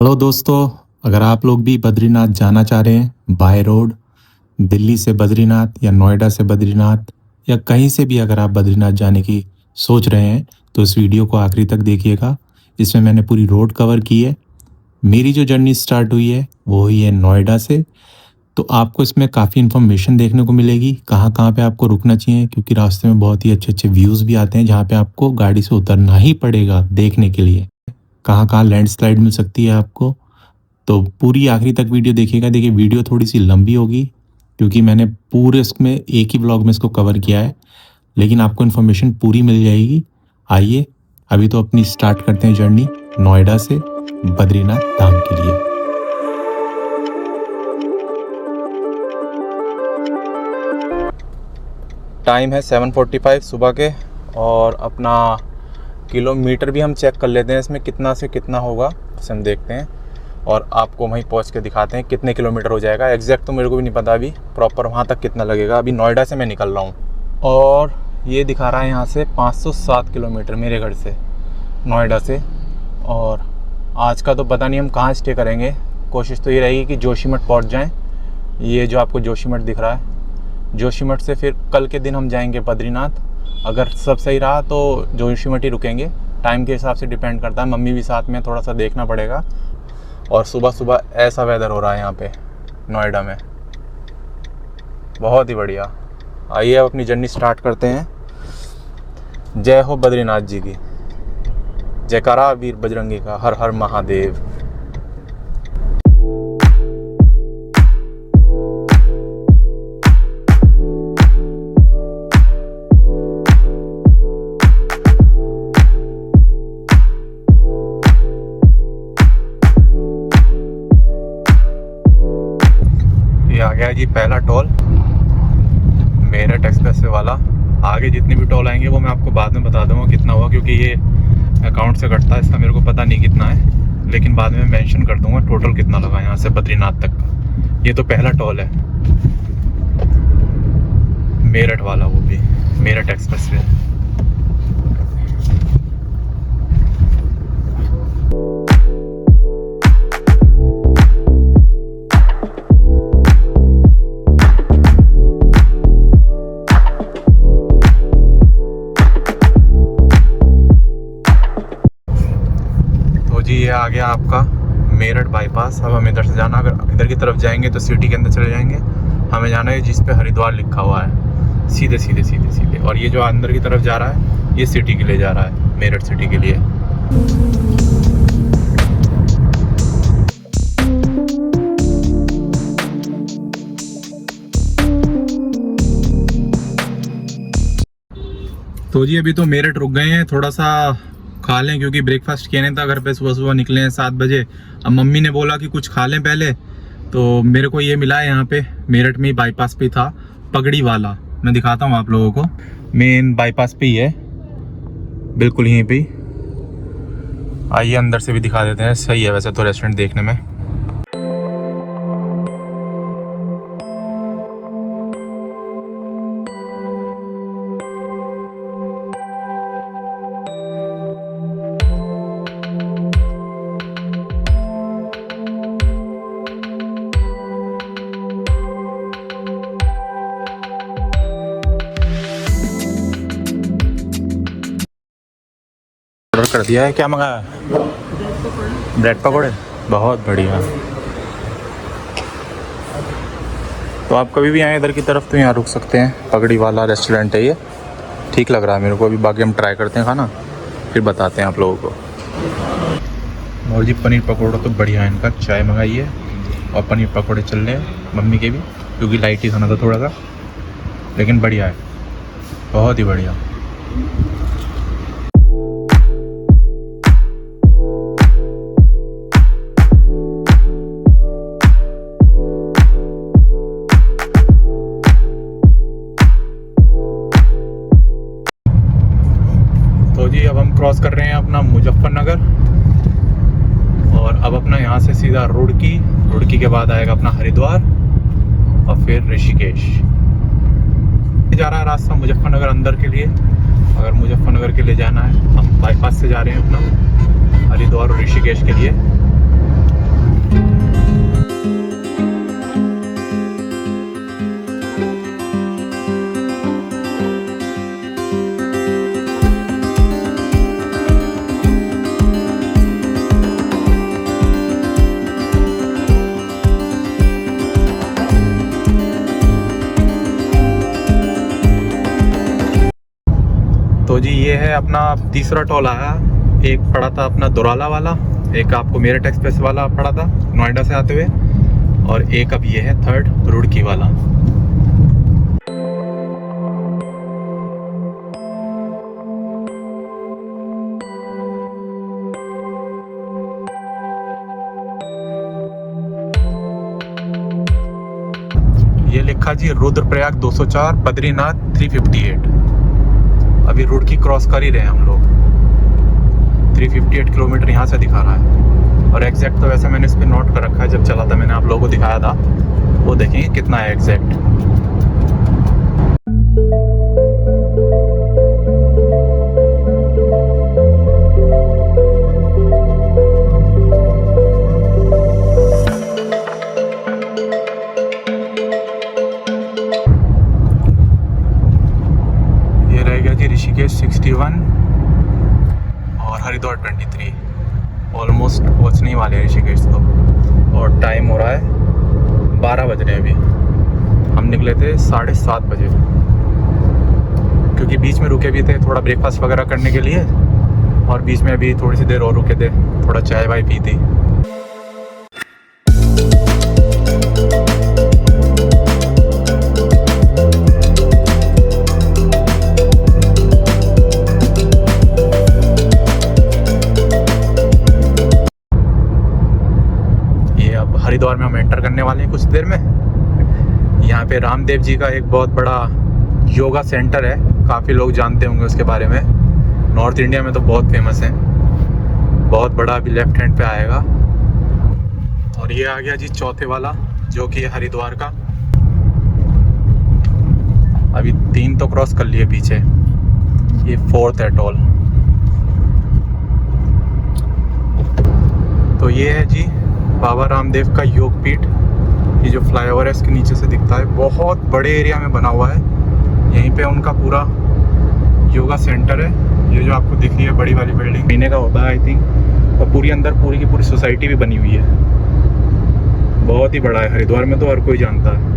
Hello दोस्तों, अगर आप लोग भी बद्रीनाथ जाना चाह रहे हैं बाय रोड, दिल्ली से बद्रीनाथ या नोएडा से बद्रीनाथ या कहीं से भी अगर आप बद्रीनाथ जाने की सोच रहे हैं तो इस वीडियो को आखिरी तक देखिएगा। इसमें मैंने पूरी रोड कवर की है। मेरी जो जर्नी स्टार्ट हुई है वो हुई है नोएडा से। तो आपको इसमें काफ़ी इन्फॉर्मेशन देखने को मिलेगी कहाँ कहाँ पे आपको रुकना चाहिए, क्योंकि रास्ते में बहुत ही अच्छे अच्छे व्यूज़ भी आते हैं जहाँ पे आपको गाड़ी से उतरना ही पड़ेगा देखने के लिए। कहाँ कहाँ लैंडस्लाइड मिल सकती है आपको। तो पूरी आखिरी तक वीडियो देखिएगा। देखिए वीडियो थोड़ी सी लंबी होगी क्योंकि मैंने पूरे इसमें एक ही ब्लॉग में इसको कवर किया है, लेकिन आपको इन्फॉर्मेशन पूरी मिल जाएगी। आइए अभी तो अपनी स्टार्ट करते हैं जर्नी नोएडा से बद्रीनाथ धाम के लिए। टाइम है 7:45 सुबह के, और अपना किलोमीटर भी हम चेक कर लेते हैं इसमें कितना से कितना होगा, इसे हम देखते हैं और आपको वहीं पहुंच के दिखाते हैं कितने किलोमीटर हो जाएगा। एग्जैक्ट तो मेरे को भी नहीं पता अभी प्रॉपर वहां तक कितना लगेगा। अभी नोएडा से मैं निकल रहा हूं और ये दिखा रहा है यहाँ से 507 किलोमीटर मेरे घर से नोएडा से। और आज का तो पता नहीं हम कहाँ स्टे करेंगे। कोशिश तो ये रहेगी कि जोशीमठ पहुँच जाएँ। ये जो आपको जोशीमठ दिख रहा है, जोशीमठ से फिर कल के दिन हम जाएंगे बद्रीनाथ। अगर सब सही रहा तो जोशीमठ ही रुकेंगे। टाइम के हिसाब से डिपेंड करता है, मम्मी भी साथ में, थोड़ा सा देखना पड़ेगा। और सुबह सुबह ऐसा वेदर हो रहा है यहाँ पे नोएडा में, बहुत ही बढ़िया। आइए अब अपनी जर्नी स्टार्ट करते हैं। जय हो बद्रीनाथ जी की, जयकारा वीर बजरंगी का, हर हर महादेव। आ गया जी पहला टोल, मेरठ एक्सप्रेस वे वाला। आगे जितने भी टोल आएंगे वो मैं आपको बाद में बता दूंगा कितना हुआ, क्योंकि ये अकाउंट से कटता है, इसका मेरे को पता नहीं कितना है, लेकिन बाद में मेंशन कर दूंगा टोटल कितना लगा यहाँ से बद्रीनाथ तक का। ये तो पहला टोल है मेरठ वाला, वो भी मेरठ एक्सप्रेस वे। ये आ गया आपका मेरठ बाईपास। अब हमें इधर से जाना, अगर इधर की तरफ जाएंगे तो सिटी के अंदर चले जाएंगे। हमें जाना है जिस पे हरिद्वार लिखा हुआ है, सीधे सीधे सीधे सीधे। और ये जो अंदर की तरफ जा रहा है ये सिटी के लिए जा रहा है, मेरठ सिटी के लिए। तो जी अभी तो मेरठ रुक गए हैं, थोड़ा सा खा लें क्योंकि ब्रेकफास्ट किया नहीं था घर पे। सुबह सुबह निकले हैं 7 बजे। अब मम्मी ने बोला कि कुछ खा लें पहले, तो मेरे को ये मिला है यहाँ पे मेरठ में ही बाईपास पे था, पगड़ी वाला। मैं दिखाता हूँ आप लोगों को, मेन बाईपास पे ही है, बिल्कुल यहीं पे। आइए अंदर से भी दिखा देते हैं। सही है वैसे तो रेस्टोरेंट देखने में। ऑर्डर कर दिया है। क्या मंगाया? ब्रेड पकौड़े, बहुत बढ़िया। तो आप कभी भी आए इधर की तरफ तो यहाँ रुक सकते हैं। पगड़ी वाला रेस्टोरेंट है ये, ठीक लग रहा है मेरे को। अभी बाकी हम ट्राई करते हैं खाना, फिर बताते हैं आप लोगों को। और जी पनीर पकौड़ा तो बढ़िया है इनका। चाय मंगाई है और पनीर पकौड़े चल रहे हैं मम्मी के भी, क्योंकि लाइट ही खाना था थोड़ा सा, लेकिन बढ़िया है, बहुत ही बढ़िया। जी अब हम क्रॉस कर रहे हैं अपना मुजफ्फरनगर, और अब अपना यहाँ से सीधा रुड़की के बाद आएगा अपना हरिद्वार और फिर ऋषिकेश। जा रहा है रास्ता मुजफ्फरनगर अंदर के लिए। अगर मुजफ्फरनगर के लिए जाना है, हम बाईपास से जा रहे हैं अपना हरिद्वार और ऋषिकेश के लिए। अपना तीसरा टोल आया। एक पड़ा था अपना दुराला वाला, एक आपको मेरठ एक्सप्रेस वाला पड़ा था नोएडा से आते हुए, और एक अब ये है थर्ड रुड़की वाला। ये लिखा जी रुद्रप्रयाग 204, बद्रीनाथ 358। अभी रुड़की क्रॉस कर ही रहे हैं हम लोग। 358 किलोमीटर यहाँ से दिखा रहा है, और एग्जैक्ट तो वैसे मैंने इस पर नोट कर रखा है, जब चला था मैंने आप लोगों को दिखाया था। वो देखेंगे कितना है एग्जैक्ट। ऋषिकेश 61 और हरिद्वार 23। ऑलमोस्ट पहुंचने वाले हैं ऋषिकेश तो। और टाइम हो रहा है 12 बज रहे हैं अभी। हम निकले थे 7:30 बजे, क्योंकि बीच में रुके भी थे थोड़ा ब्रेकफास्ट वगैरह करने के लिए, और बीच में अभी थोड़ी सी देर और रुके थे, थोड़ा चाय वाय पी थी। हरिद्वार में हम एंटर करने वाले हैं कुछ देर में। यहाँ पे रामदेव जी का एक बहुत बड़ा योगा सेंटर है, काफ़ी लोग जानते होंगे उसके बारे में। नॉर्थ इंडिया में तो बहुत फेमस है, बहुत बड़ा। अभी लेफ्ट हैंड पे आएगा। और ये आ गया जी चौथे वाला, जो कि हरिद्वार का। अभी 3 तो क्रॉस कर लिए पीछे, ये 4th है टोल। तो ये है जी बाबा रामदेव का योग पीठ। ये जो फ्लाईओवर है इसके नीचे से दिखता है, बहुत बड़े एरिया में बना हुआ है। यहीं पे उनका पूरा योगा सेंटर है। ये जो आपको दिख रही है बड़ी वाली बिल्डिंग, महीने का होता है आई थिंक। और पूरी अंदर पूरी की पूरी सोसाइटी भी बनी हुई है। बहुत ही बड़ा है, हरिद्वार में तो हर कोई जानता है।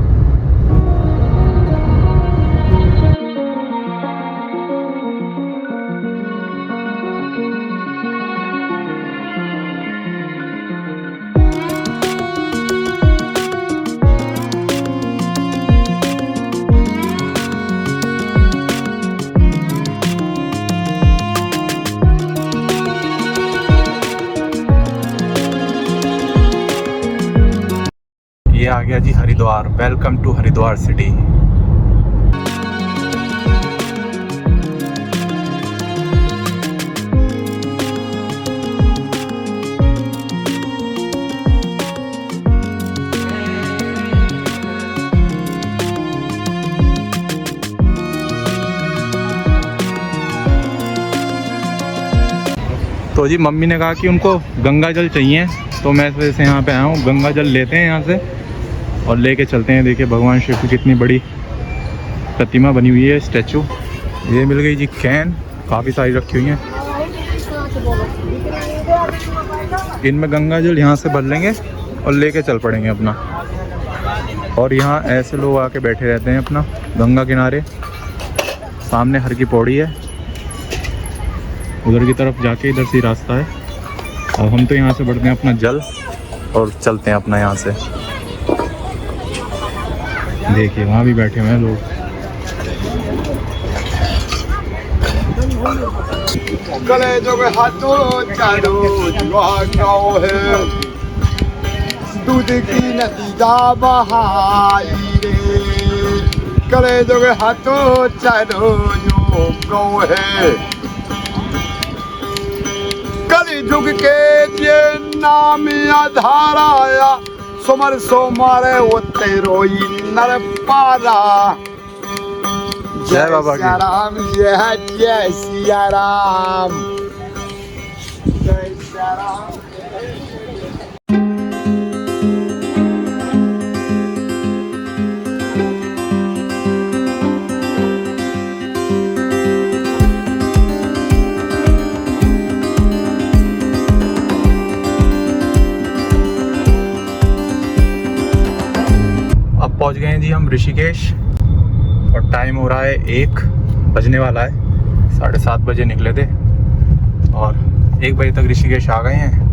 ये आ गया जी Haridwar. Welcome to Haridwar city. तो जी मम्मी ने कहा कि उनको गंगा जल चाहिए, तो मैं इस वजह से यहाँ पे आया हूँ। गंगा जल लेते हैं यहाँ से और लेके चलते हैं। देखिए भगवान शिव की कितनी बड़ी प्रतिमा बनी हुई है, स्टैचू। ये मिल गई जी कैन, काफ़ी सारी रखी हुई हैं। इनमें गंगा जल यहाँ से भर लेंगे और लेके चल पड़ेंगे अपना। और यहाँ ऐसे लोग आके बैठे रहते हैं अपना गंगा किनारे। सामने हर की पौड़ी है, उधर की तरफ जाके इधर से रास्ता है। और हम तो यहाँ से बढ़ते हैं अपना जल और चलते हैं अपना यहाँ से। देखिए वहाँ भी बैठे हुए हैं लोग। गले जो हाथों चारों गाँव है, दूध की नतीजा बहाई रे। गले जो हाथों चारों गाँव है, कली जुग के ये नाम आधार आया। सोमर सोमारे वो तेरो नर पारा। जय बाबा की। राम जय सिया राम, जय सिया राम। पहुंच गए हैं जी हम ऋषिकेश, और टाइम हो रहा है 1 बजने वाला है। 7:30 बजे निकले थे और 1 बजे तक ऋषिकेश आ गए हैं।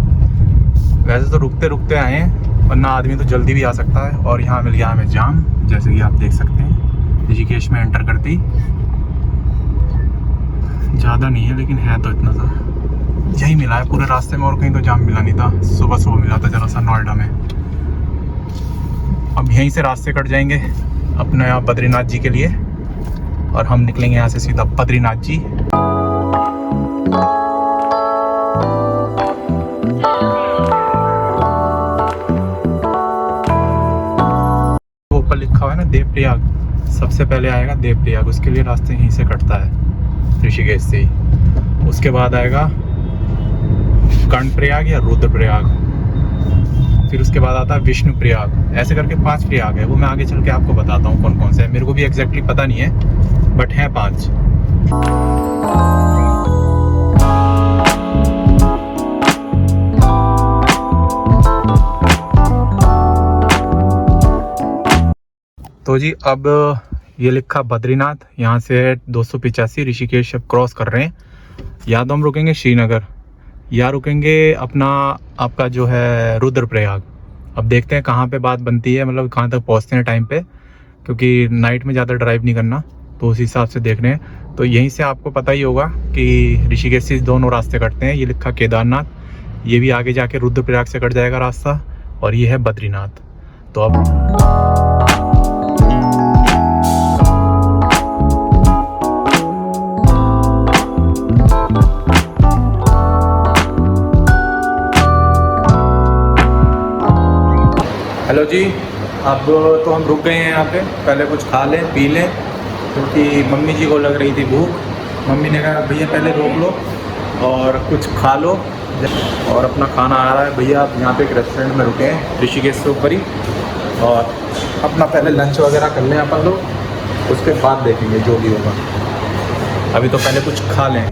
वैसे तो रुकते रुकते आए हैं, वरना आदमी तो जल्दी भी आ सकता है। और यहाँ मिल गया हमें जाम, जैसे कि आप देख सकते हैं ऋषिकेश में एंटर करती। ज़्यादा नहीं है लेकिन है तो इतना सा, यही मिला है पूरे रास्ते में, और कहीं तो जाम मिला नहीं था। सुबह सुबह मिला था जरा सा नोएडा में। अब यहीं से रास्ते कट जाएंगे अपने यहाँ बद्रीनाथ जी के लिए, और हम निकलेंगे यहाँ से सीधा बद्रीनाथ जी। ऊपर लिखा हुआ है ना देवप्रयाग, सबसे पहले आएगा देवप्रयाग, उसके लिए रास्ते यहीं से कटता है ऋषिकेश से ही। उसके बाद आएगा कर्णप्रयाग या रुद्रप्रयाग, फिर उसके बाद आता है विष्णु प्रयाग। ऐसे करके 5 प्रयाग है, वो मैं आगे चल के आपको बताता हूँ कौन कौन से है। मेरे को भी एग्जैक्टली पता नहीं है, बट हैं 5। तो जी अब ये लिखा बद्रीनाथ, यहाँ से 285 ऋषिकेश अब क्रॉस कर रहे हैं। या तो हम रुकेंगे श्रीनगर या रुकेंगे अपना आपका जो है रुद्रप्रयाग। अब देखते हैं कहाँ पे बात बनती है, मतलब कहाँ तक पहुँचते हैं टाइम पे, क्योंकि नाइट में ज़्यादा ड्राइव नहीं करना, तो उस हिसाब से देख रहे हैं। तो यहीं से आपको पता ही होगा कि ऋषिकेश से 2 रास्ते कटते हैं। ये लिखा केदारनाथ, ये भी आगे जाके रुद्रप्रयाग से कट जाएगा रास्ता, और ये है बद्रीनाथ। तो अब हेलो जी, अब तो हम रुक गए हैं यहाँ पे। पहले कुछ खा लें पी लें, क्योंकि मम्मी जी को लग रही थी भूख। मम्मी ने कहा भैया पहले रोक लो और कुछ खा लो, और अपना खाना आ रहा है। भैया आप यहाँ पे एक रेस्टोरेंट में रुके हैं ऋषिकेश से ऊपर ही, और अपना पहले लंच वगैरह कर लें अपन लोग, उसके बाद देखेंगे जो भी होगा। अभी तो पहले कुछ खा लें।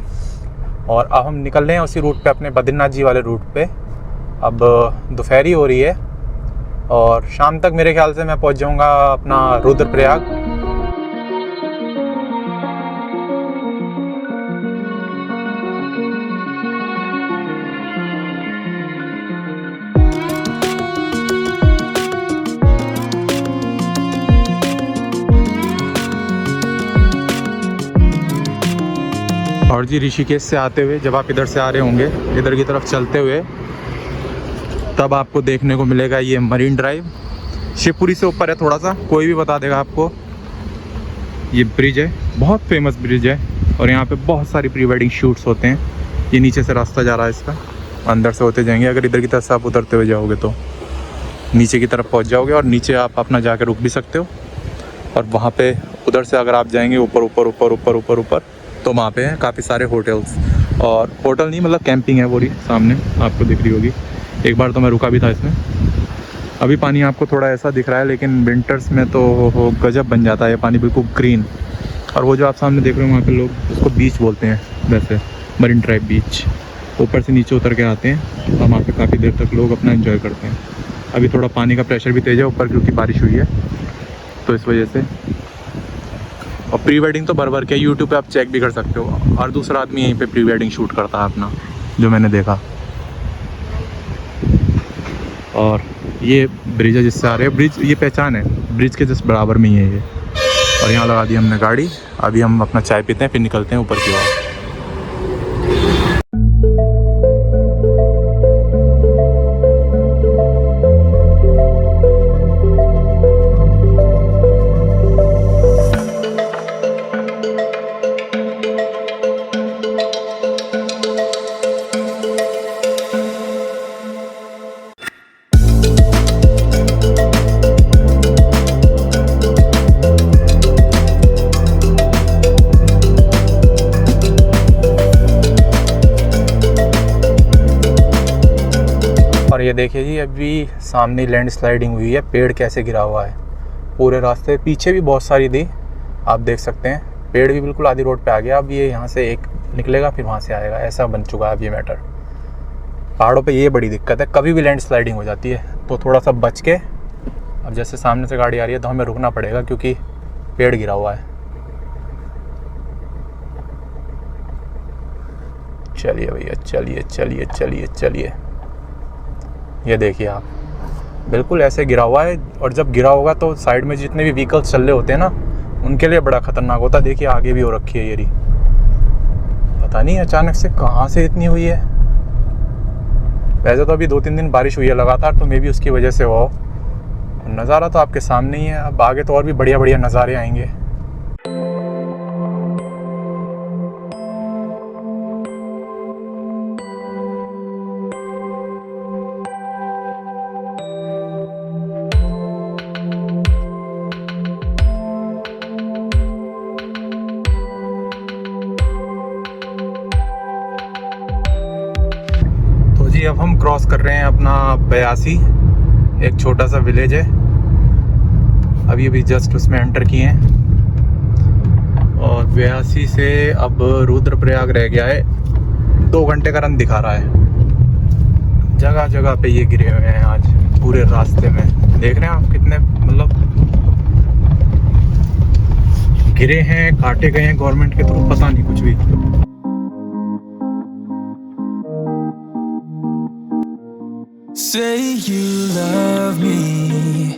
और अब हम निकल रहे हैं उसी रूट पे, अपने बद्रीनाथ जी वाले रूट पे। अब दोपहरी हो रही है और शाम तक मेरे ख्याल से मैं पहुंच जाऊंगा अपना रुद्रप्रयाग। और जी ऋषिकेश से आते हुए जब आप इधर से आ रहे होंगे, इधर की तरफ चलते हुए, तब आपको देखने को मिलेगा ये मरीन ड्राइव। शिवपुरी से ऊपर है थोड़ा सा, कोई भी बता देगा आपको। ये ब्रिज है, बहुत फेमस ब्रिज है, और यहाँ पे बहुत सारी प्री वेडिंग शूट्स होते हैं। ये नीचे से रास्ता जा रहा है इसका, अंदर से होते जाएंगे। अगर इधर की तरफ से आप उतरते हुए जाओगे तो नीचे की तरफ पहुँच जाओगे, और नीचे आप अपना जाकर रुक भी सकते हो। और वहाँ पे उधर से अगर आप जाएंगे ऊपर ऊपर ऊपर ऊपर ऊपर ऊपर, तो वहाँ पे हैं काफ़ी सारे होटल्स, और होटल नहीं मतलब कैंपिंग है वो रही सामने आपको दिख रही होगी। एक बार तो मैं रुका भी था इसमें। अभी पानी आपको थोड़ा ऐसा दिख रहा है, लेकिन विंटर्स में तो गजब बन जाता है ये पानी, बिल्कुल ग्रीन। और वो जो आप सामने देख रहे हो वहाँ पे लोग उसको बीच बोलते हैं, वैसे मरीन ड्राइव बीच। ऊपर से नीचे उतर के आते हैं और वहाँ पे काफ़ी देर तक लोग अपना एंजॉय करते हैं। अभी थोड़ा पानी का प्रेशर भी तेज़ है ऊपर, क्योंकि बारिश हुई है तो इस वजह से। और प्री वेडिंग तो भर भर के यूट्यूब पे आप चेक भी कर सकते हो। और दूसरा आदमी यहीं पे प्री वेडिंग शूट करता है अपना, जो मैंने देखा। और ये ब्रिज है जिससे आ रहे हैं, ब्रिज ये पहचान है, ब्रिज के जस्ट बराबर में ही है ये। और यहाँ लगा दी हमने गाड़ी। अभी हम अपना चाय पीते हैं, फिर निकलते हैं ऊपर की ओर। और ये देखिए जी, अभी सामने लैंड स्लाइडिंग हुई है, पेड़ कैसे गिरा हुआ है पूरे रास्ते। पीछे भी बहुत सारी थी, आप देख सकते हैं। पेड़ भी बिल्कुल आधी रोड पे आ गया। अब ये यहाँ से एक निकलेगा फिर वहाँ से आएगा, ऐसा बन चुका है अब ये मैटर। पहाड़ों पे ये बड़ी दिक्कत है, कभी भी लैंड स्लाइडिंग हो जाती है, तो थोड़ा सा बच के। अब जैसे सामने से गाड़ी आ रही है तो हमें रुकना पड़ेगा, क्योंकि पेड़ गिरा हुआ है। चलिए भैया, चलिए चलिए चलिए चलिए। ये देखिए आप, बिल्कुल ऐसे गिरा हुआ है, और जब गिरा होगा तो साइड में जितने भी व्हीकल्स चल रहे होते हैं ना, उनके लिए बड़ा खतरनाक होता है। देखिए आगे भी हो रखी है ये रही, पता नहीं अचानक से कहाँ से इतनी हुई है। वैसे तो अभी 2-3 दिन बारिश हुई है लगातार, तो मे भी उसकी वजह से हो। नज़ारा तो आपके सामने ही है, अब आगे तो और भी बढ़िया बढ़िया नज़ारे आएंगे। जी अब हम क्रॉस कर रहे हैं अपना 82, एक छोटा सा विलेज है, अभी जस्ट उसमें एंटर किए हैं। और 82 से अब रुद्रप्रयाग रह गया है, 2 घंटे का रन दिखा रहा है। जगह जगह पे ये गिरे हुए हैं आज पूरे रास्ते में, देख रहे हैं आप कितने मतलब गिरे हैं, काटे गए हैं गवर्नमेंट के थ्रू, पता नहीं कुछ भी। Say you love me,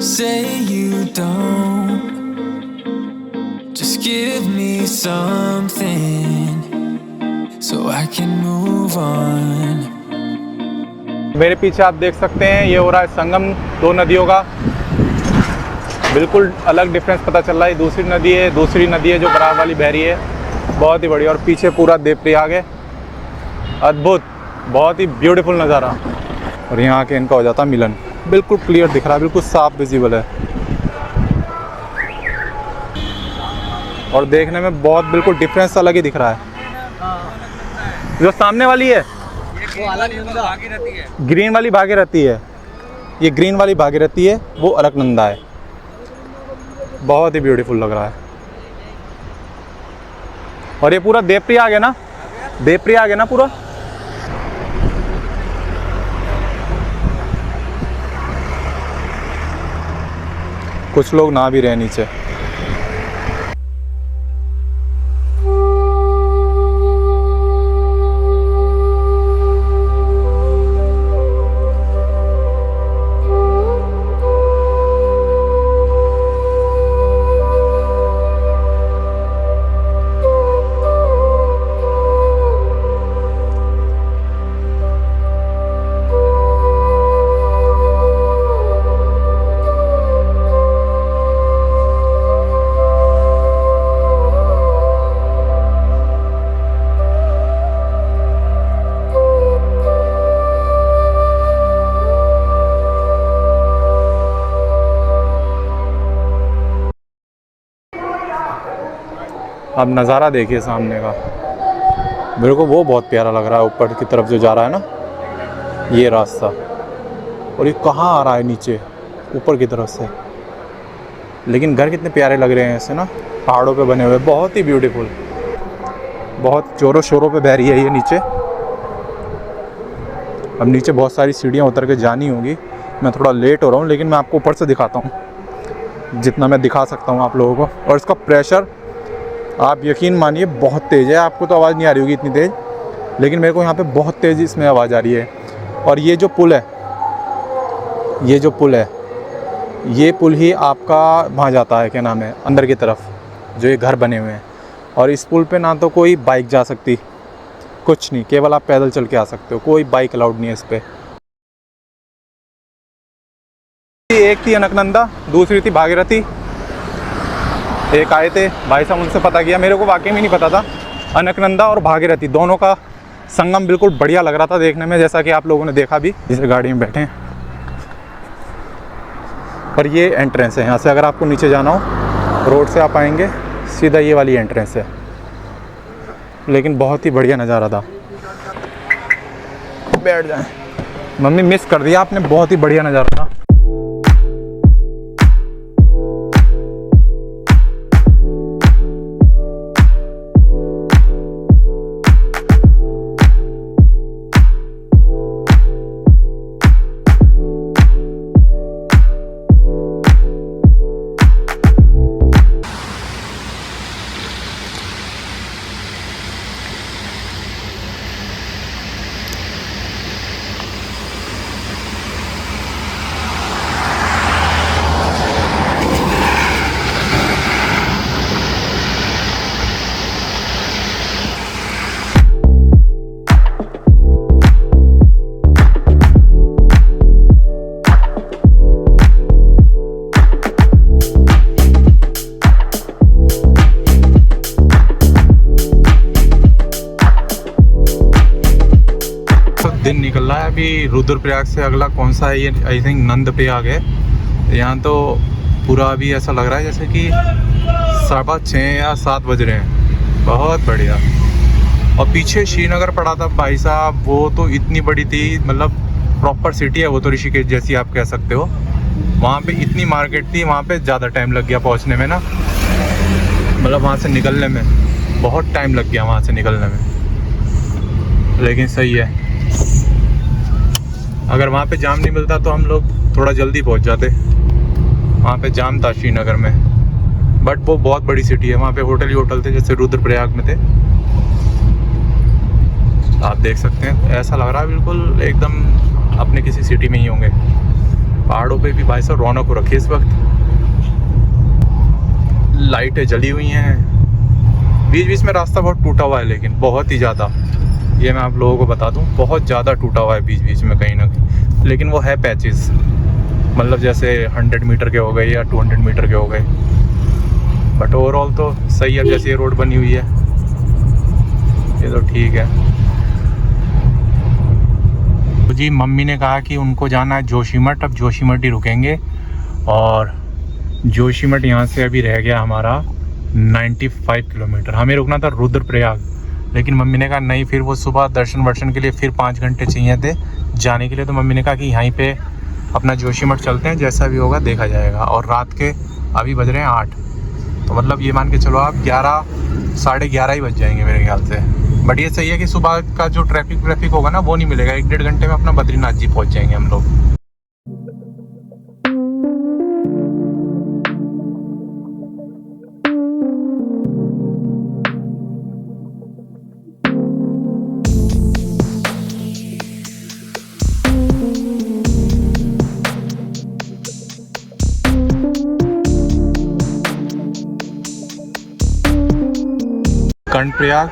say you don't. Just give me something so I can move on. मेरे पीछे आप देख सकते हैं ये हो रहा है संगम 2 नदियों का। बिल्कुल अलग डिफरेंस पता चल रहा है। दूसरी नदी है जो बराबर वाली बह रही है, बहुत ही बढ़िया। और पीछे पूरा देवप्रयाग है, अद्भुत, बहुत ही ब्यूटीफुल नज़ारा। और यहाँ आके इनका हो जाता मिलन, बिल्कुल क्लियर दिख रहा है, बिल्कुल साफ विजिबल है, और देखने में बहुत बिल्कुल डिफरेंस अलग ही दिख रहा है। जो सामने वाली है वो अलग भागीरथी है, ग्रीन वाली भागीरथी है, ये ग्रीन वाली भागीरथी है, वो अलकनंदा है। बहुत ही ब्यूटीफुल लग रहा है। और ये पूरा देवप्रयाग है ना, देवप्रयाग है ना पूरा। कुछ लोग नहा भी रहे नीचे। अब नज़ारा देखिए सामने का, मेरे को वो बहुत प्यारा लग रहा है। ऊपर की तरफ जो जा रहा है ना ये रास्ता, और ये कहाँ आ रहा है नीचे ऊपर की तरफ से, लेकिन घर कितने प्यारे लग रहे हैं ऐसे ना, पहाड़ों पे बने हुए, बहुत ही ब्यूटीफुल। बहुत जोरों शोरों पे बह रही है ये नीचे। अब नीचे बहुत सारी सीढ़ियाँ उतर के जानी होगी। मैं थोड़ा लेट हो रहा हूँ, लेकिन मैं आपको ऊपर से दिखाता हूँ जितना मैं दिखा सकता हूँ आप लोगों को। और इसका प्रेशर आप यकीन मानिए बहुत तेज़ है। आपको तो आवाज़ नहीं आ रही होगी इतनी तेज़, लेकिन मेरे को यहाँ पे बहुत तेज़ इसमें आवाज़ आ रही है। और ये जो पुल है, ये पुल ही आपका वहाँ जाता है, क्या नाम है, अंदर की तरफ जो ये घर बने हुए हैं। और इस पुल पे ना तो कोई बाइक जा सकती, कुछ नहीं, केवल आप पैदल चल के आ सकते हो, कोई बाइक अलाउड नहीं है इस पर। एक थी अलकनंदा, दूसरी थी भागीरथी। एक आए थे भाई साहब, उनसे पता किया, मेरे को वाकई में नहीं पता था। अलकनंदा और भागीरथी दोनों का संगम बिल्कुल बढ़िया लग रहा था देखने में, जैसा कि आप लोगों ने देखा भी जिस गाड़ी में बैठे हैं। और ये एंट्रेंस है, यहाँ से अगर आपको नीचे जाना हो रोड से आप आएंगे सीधा, ये वाली एंट्रेंस है। लेकिन बहुत ही बढ़िया नज़ारा था। बैठ जाएं, मम्मी मिस कर दिया आपने, बहुत ही बढ़िया नज़ारा था। दिन निकल रहा है। अभी रुद्रप्रयाग से अगला कौन सा है, ये आई थिंक नंदप्रयाग है। यहाँ तो पूरा अभी ऐसा लग रहा है जैसे कि 6:30 या 7 बज रहे हैं। बहुत बढ़िया। और पीछे श्रीनगर पड़ा था भाई साहब, वो तो इतनी बड़ी थी, मतलब प्रॉपर सिटी है वो तो, ऋषिकेश जैसी आप कह सकते हो। वहाँ पे इतनी मार्केट थी, वहाँ पे ज़्यादा टाइम लग गया पहुँचने में ना, मतलब वहाँ से निकलने में बहुत टाइम लग गया वहाँ से निकलने में। लेकिन सही है, अगर वहाँ पे जाम नहीं मिलता तो हम लोग थोड़ा जल्दी पहुँच जाते। वहाँ पे जाम था श्रीनगर में, बट वो बहुत बड़ी सिटी है, वहाँ पे होटल ही होटल थे जैसे रुद्रप्रयाग में थे। आप देख सकते हैं, ऐसा लग रहा है बिल्कुल एकदम अपने किसी सिटी में ही होंगे। पहाड़ों पे भी भाई साहब रौनक हो रखी है इस वक्त, लाइटें जली हुई हैं। बीच बीच में रास्ता बहुत टूटा हुआ है, लेकिन बहुत ही ज़्यादा, ये मैं आप लोगों को बता दूं, बहुत ज़्यादा टूटा हुआ है बीच बीच में कहीं ना कहीं। लेकिन वो है पैचेस, मतलब जैसे 100 मीटर के हो गए या 200 मीटर के हो गए, बट ओवरऑल तो सही है। जैसे ये रोड बनी हुई है ये तो ठीक है। तो जी मम्मी ने कहा कि उनको जाना है जोशीमठ, अब जोशीमठ ही रुकेंगे। और जोशीमठ यहाँ से अभी रह गया हमारा 95 किलोमीटर। हमें रुकना था रुद्रप्रयाग, लेकिन मम्मी ने कहा नहीं, फिर वो सुबह दर्शन वर्शन के लिए फिर 5 घंटे चाहिए थे जाने के लिए। तो मम्मी ने कहा कि यहीं पे अपना जोशीमठ चलते हैं, जैसा भी होगा देखा जाएगा। और रात के अभी बज रहे हैं 8, तो मतलब ये मान के चलो आप 11 साढ़े 11 ही बज जाएंगे मेरे ख्याल से। बट ये सही है कि सुबह का जो ट्रैफिक होगा ना वो नहीं मिलेगा। 1-1.5 घंटे में अपना बद्रीनाथ जी पहुँच जाएंगे हम लोग। कर्णप्रयाग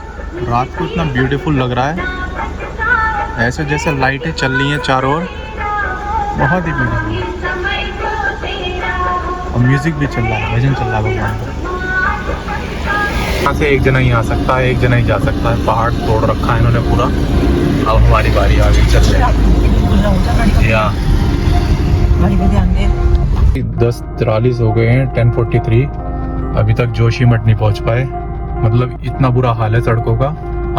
रात को इतना ब्यूटीफुल लग रहा है, ऐसे जैसे लाइटें चल रही हैं चारों ओर, बहुत ही ब्यूटीफुल। और म्यूजिक भी चल रहा है, भजन चल रहा है भगवान का। यहाँ से एक जना ही आ सकता है, एक जना ही जा सकता है। पहाड़ तोड़ रखा है इन्होंने पूरा। अब हमारी बारी आ गई, चल रहे या 10:43 हो गए हैं, 10:43। अभी तक जोशीमठ नहीं पहुँच पाए। मतलब इतना बुरा हाल है सड़कों का,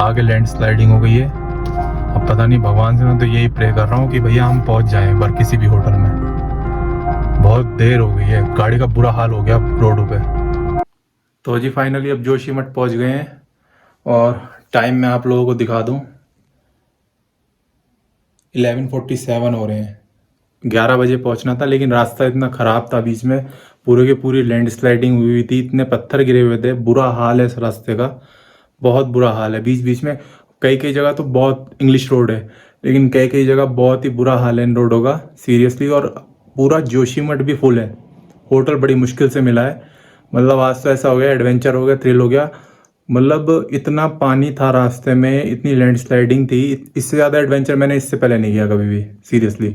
आगे लैंडस्लाइडिंग हो गई है। अब पता नहीं, भगवान से मैं तो यही प्रे कर रहा हूँ कि भैया हम पहुँच जाएं पर किसी भी होटल में। बहुत देर हो गई है, गाड़ी का बुरा हाल हो गया रोडों पे। तो जी फाइनली अब जोशीमठ पहुँच गए हैं, और टाइम मैं आप लोगों को दिखा दूँ, 11:47 हो रहे हैं। 11 बजे पहुंचना था, लेकिन रास्ता इतना ख़राब था, बीच में पूरे के पूरी लैंडस्लाइडिंग हुई थी, इतने पत्थर गिरे हुए थे, बुरा हाल है इस रास्ते का, बहुत बुरा हाल है। बीच बीच में कई कई जगह तो बहुत इंग्लिश रोड है, लेकिन कई कई जगह बहुत ही बुरा हाल है इन रोडों का, सीरियसली। और पूरा जोशीमठ भी फुल है, होटल बड़ी मुश्किल से मिला है। मतलब आज तो ऐसा हो गया, एडवेंचर हो गया, थ्रिल हो गया। मतलब इतना पानी था रास्ते में, इतनी लैंडस्लाइडिंग थी, इससे ज़्यादा एडवेंचर मैंने इससे पहले नहीं किया कभी भी, सीरियसली।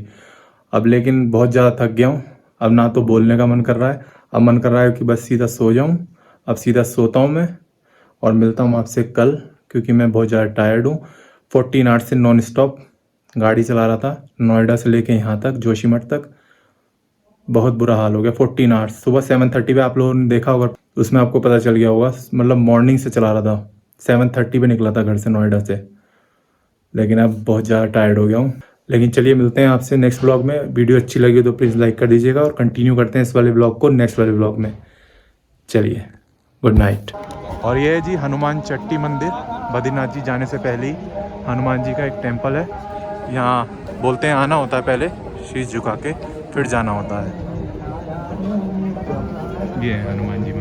अब लेकिन बहुत ज़्यादा थक गया हूँ, अब ना तो बोलने का मन कर रहा है, अब मन कर रहा है कि बस सीधा सो जाऊँ। अब सीधा सोता हूँ मैं, और मिलता हूँ आपसे कल, क्योंकि मैं बहुत ज़्यादा टायर्ड हूँ। 14 आवर्स से नॉन स्टॉप गाड़ी चला रहा था, नोएडा से लेके यहाँ तक, जोशीमठ तक। बहुत बुरा हाल हो गया। 14 आवर्स, सुबह 7:30 पे आप लोगों ने देखा होगा, उसमें आपको पता चल गया होगा। मतलब मॉर्निंग से चला रहा था, 7:30 पे निकला था घर से नोएडा से, लेकिन अब बहुत ज़्यादा टायर्ड हो गया हूँ। लेकिन चलिए मिलते हैं आपसे नेक्स्ट ब्लॉग में। वीडियो अच्छी लगी तो प्लीज़ लाइक कर दीजिएगा, और कंटिन्यू करते हैं इस वाले ब्लॉग को नेक्स्ट वाले ब्लॉग में। चलिए, गुड नाइट। और ये है जी हनुमान चट्टी मंदिर, बद्रीनाथ जी जाने से पहले ही हनुमान जी का एक टेम्पल है। यहाँ बोलते हैं आना होता है पहले शीश झुका के, फिर जाना होता है। ये है हनुमान जी।